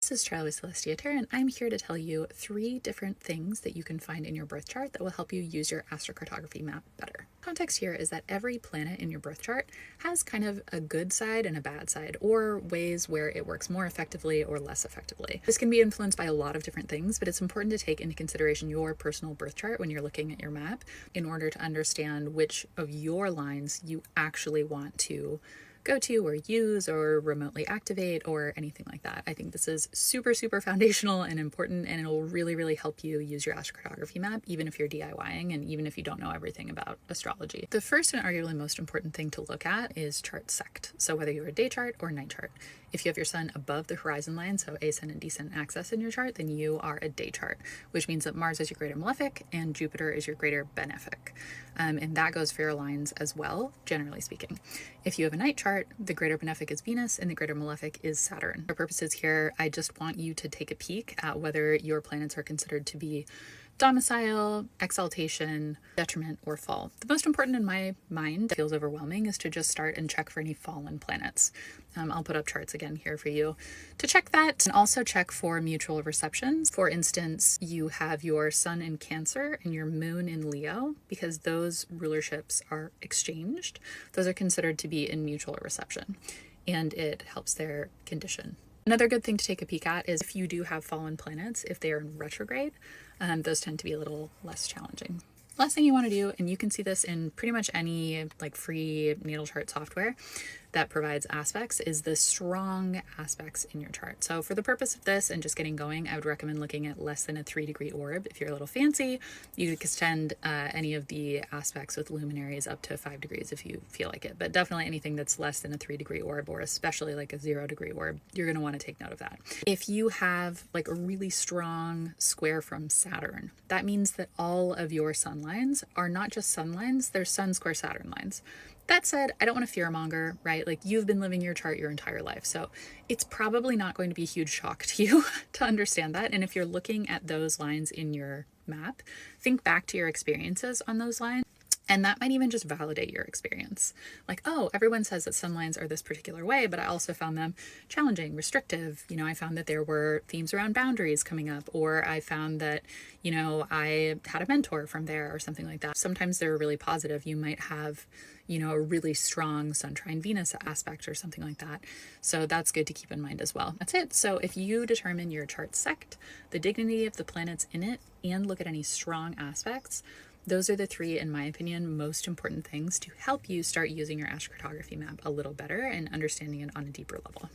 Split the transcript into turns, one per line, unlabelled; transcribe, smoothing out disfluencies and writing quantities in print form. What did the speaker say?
This is Charlie Celestia, and I'm here to tell you 3 different things that you can find in your birth chart that will help you use your astrocartography map better. Context here is that every planet in your birth chart has kind of a good side and a bad side, or ways where it works more effectively or less effectively. This can be influenced by a lot of different things, but it's important to take into consideration your personal birth chart when you're looking at your map in order to understand which of your lines you actually want to go to or use or remotely activate or anything like that. I think this is super foundational and important, and it'll really help you use your astrocartography map, even if you're DIYing and even if you don't know everything about astrology. The first and arguably most important thing to look at is chart sect. So whether you're a day chart or night chart, if you have your sun above the horizon line, so ascendant and descendant axis in your chart, then you are a day chart, which means that Mars is your greater malefic and Jupiter is your greater benefic. And that goes for your lines as well, generally speaking. If you have a night chart, the greater benefic is Venus and the greater malefic is Saturn. For purposes here, I just want you to take a peek at whether your planets are considered to be domicile, exaltation, detriment, or fall. The most important in my mind, that feels overwhelming, is to just start and check for any fallen planets. I'll put up charts again here for you to check that, and also check for mutual receptions. For instance, you have your sun in Cancer and your moon in Leo, because those rulerships are exchanged. Those are considered to be in mutual reception, and it helps their condition. Another good thing to take a peek at is if you do have fallen planets, if they are in retrograde, those tend to be a little less challenging. Last thing you want to do, and you can see this in pretty much any free natal chart software that provides aspects, is the strong aspects in your chart. So for the purpose of this and just getting going, I would recommend looking at less than a 3-degree orb. If you're a little fancy, you could extend any of the aspects with luminaries up to 5 degrees if you feel like it. But definitely anything that's less than a 3-degree orb, or especially like a 0-degree orb, you're going to want to take note of that. If you have like a really strong square from Saturn, that means that all of your sun lines are not just sun lines, they're sun square Saturn lines. That said, I don't want to fearmonger, right? Like, you've been living your chart your entire life, so it's probably not going to be a huge shock to you to understand that. And if you're looking at those lines in your map, think back to your experiences on those lines. And that might even just validate your experience. Like, oh, everyone says that sun lines are this particular way, but I also found them challenging, restrictive. You know, I found that there were themes around boundaries coming up, or I found that, you know, I had a mentor from there or something like that. Sometimes they're really positive. You might have, you know, a really strong Sun trine Venus aspect or something like that. So that's good to keep in mind as well. That's it. So if you determine your chart sect, the dignity of the planets in it, and look at any strong aspects, those are the 3, in my opinion, most important things to help you start using your astrocartography map a little better and understanding it on a deeper level.